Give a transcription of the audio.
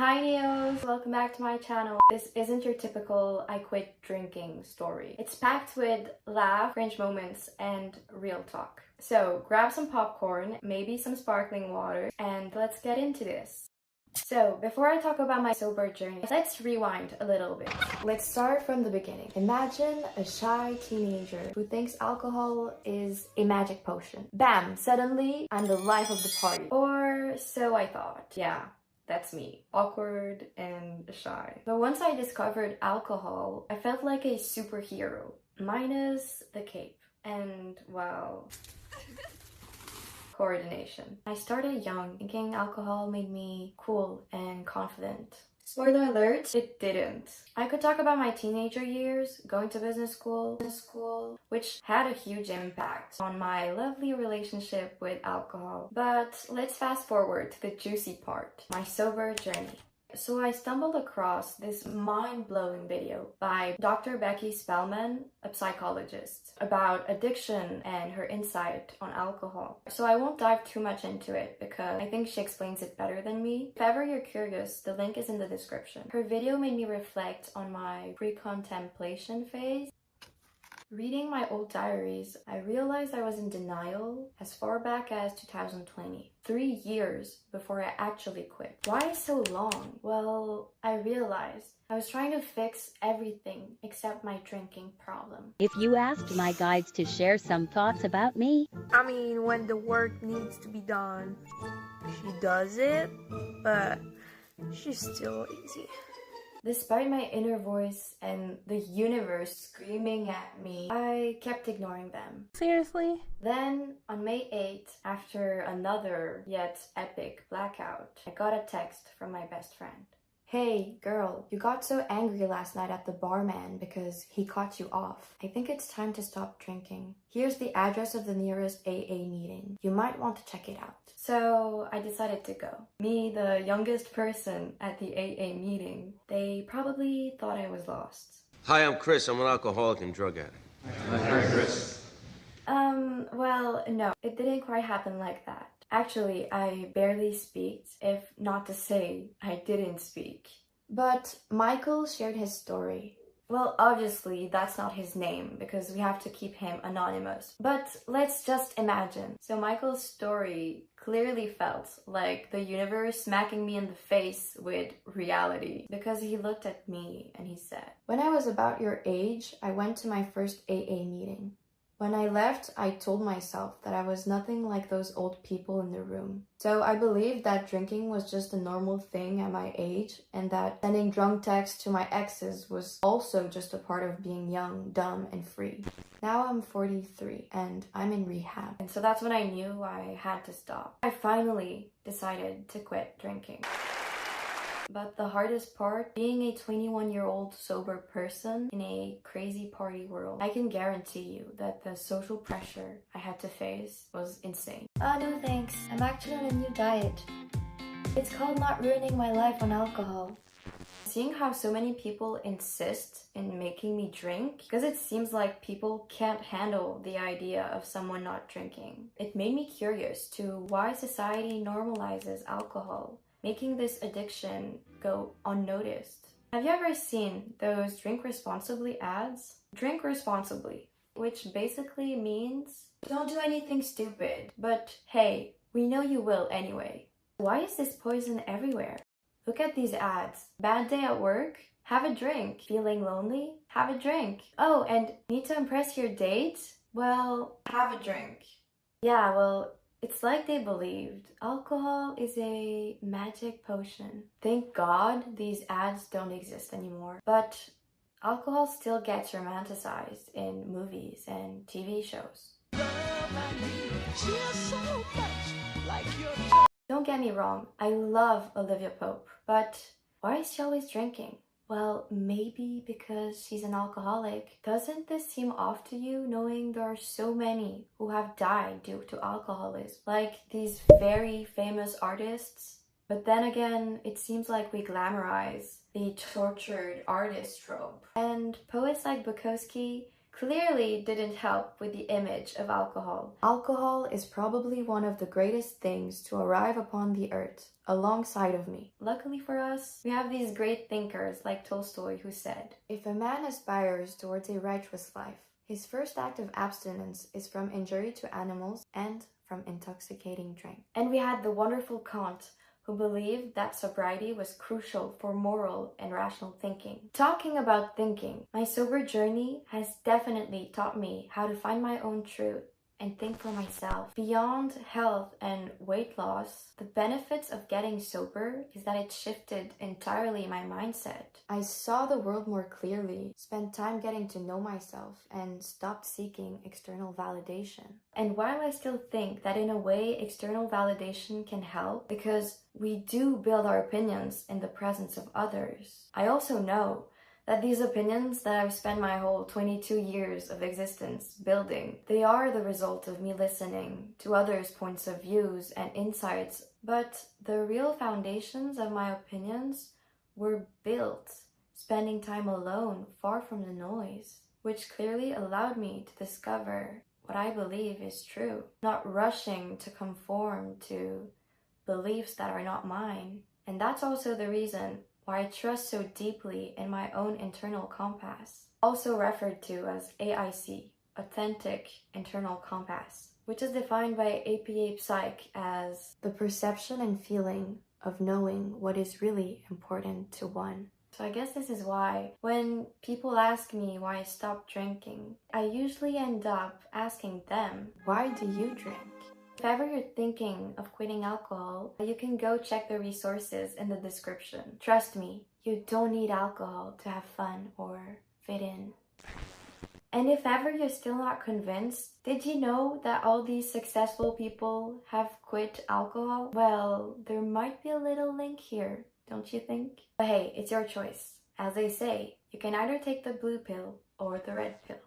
Hi Neos! Welcome back to my channel. This isn't your typical I quit drinking story. It's packed with laugh, cringe moments, and real talk. So grab some popcorn, maybe some sparkling water, and let's get into this. So before I talk about my sober journey, let's rewind a little bit. Let's start from the beginning. Imagine a shy teenager who thinks alcohol is a magic potion. Bam! Suddenly, I'm the life of the party. Or so I thought. Yeah. That's me, awkward and shy. But once I discovered alcohol, I felt like a superhero, minus the cape and, well, coordination. I started young, thinking alcohol made me cool and confident. Spoiler alert, it didn't. I could talk about my teenager years, going to business school, which had a huge impact on my lovely relationship with alcohol. But let's fast forward to the juicy part, my sober journey. So I stumbled across this mind-blowing video by Dr. Becky Spellman, a psychologist, about addiction and her insight on alcohol. So I won't dive too much into it because I think she explains it better than me. If ever you're curious, the link is in the description. Her video made me reflect on my pre-contemplation phase. Reading my old diaries, I realized I was in denial as far back as 2020, 3 years before I actually quit. Why so long? Well, I realized I was trying to fix everything except my drinking problem. If you asked my guides to share some thoughts about me, I mean, when the work needs to be done, she does it, but she's still lazy. Despite my inner voice and the universe screaming at me, I kept ignoring them. Seriously? Then, on May 8th, after another yet epic blackout, I got a text from my best friend. Hey, girl, you got so angry last night at the barman because he caught you off. I think it's time to stop drinking. Here's the address of the nearest AA meeting. You might want to check it out. So I decided to go. Me, the youngest person at the AA meeting, they probably thought I was lost. Hi, I'm Chris. I'm an alcoholic and drug addict. Hi, Chris. Well, no, it didn't quite happen like that. Actually, I barely speak, if not to say I didn't speak. But Michael shared his story. Well, obviously, that's not his name because we have to keep him anonymous. But let's just imagine. So Michael's story clearly felt like the universe smacking me in the face with reality because he looked at me and he said, "When I was about your age, I went to my first AA meeting. When I left, I told myself that I was nothing like those old people in the room. So I believed that drinking was just a normal thing at my age and that sending drunk texts to my exes was also just a part of being young, dumb, and free. Now I'm 43 and I'm in rehab." And so that's when I knew I had to stop. I finally decided to quit drinking. But the hardest part, being a 21-year-old sober person in a crazy party world, I can guarantee you that the social pressure I had to face was insane. No thanks, I'm actually on a new diet. It's called not ruining my life on alcohol. Seeing how so many people insist in making me drink, because it seems like people can't handle the idea of someone not drinking, it made me curious to why society normalizes alcohol, making this addiction go unnoticed. Have you ever seen those drink responsibly ads? Drink responsibly, which basically means don't do anything stupid, but hey, we know you will anyway. Why is this poison everywhere? Look at these ads. Bad day at work? Have a drink. Feeling lonely? Have a drink. Oh, and need to impress your date? Well, have a drink. Yeah, well, it's like they believed alcohol is a magic potion. Thank God these ads don't exist anymore. But alcohol still gets romanticized in movies and TV shows. Don't get me wrong, I love Olivia Pope, but why is she always drinking? Well, maybe because she's an alcoholic. Doesn't this seem off to you, knowing there are so many who have died due to alcoholism? Like these very famous artists? But then again, it seems like we glamorize the tortured artist trope. And poets like Bukowski clearly didn't help with the image of alcohol. Alcohol is probably one of the greatest things to arrive upon the earth, alongside of me. Luckily for us, we have these great thinkers like Tolstoy who said, "If a man aspires towards a righteous life, his first act of abstinence is from injury to animals and from intoxicating drink." And we had the wonderful Kant, who believed that sobriety was crucial for moral and rational thinking. Talking about thinking, my sober journey has definitely taught me how to find my own truth and think for myself. Beyond health and weight loss, the benefits of getting sober is that it shifted entirely my mindset. I saw the world more clearly, spent time getting to know myself, and stopped seeking external validation. And while I still think that in a way external validation can help, because we do build our opinions in the presence of others, I also know that these opinions that I've spent my whole 22 years of existence building, they are the result of me listening to others' points of views and insights, but the real foundations of my opinions were built spending time alone, far from the noise, which clearly allowed me to discover what I believe is true, not rushing to conform to beliefs that are not mine. And that's also the reason why I trust so deeply in my own internal compass, also referred to as AIC, Authentic Internal Compass, which is defined by APA Psych as the perception and feeling of knowing what is really important to one. So I guess this is why when people ask me why I stopped drinking, I usually end up asking them, why do you drink? If ever you're thinking of quitting alcohol, you can go check the resources in the description. Trust me, you don't need alcohol to have fun or fit in. And if ever you're still not convinced, did you know that all these successful people have quit alcohol? Well, there might be a little link here, don't you think? But hey, it's your choice. As they say, you can either take the blue pill or the red pill.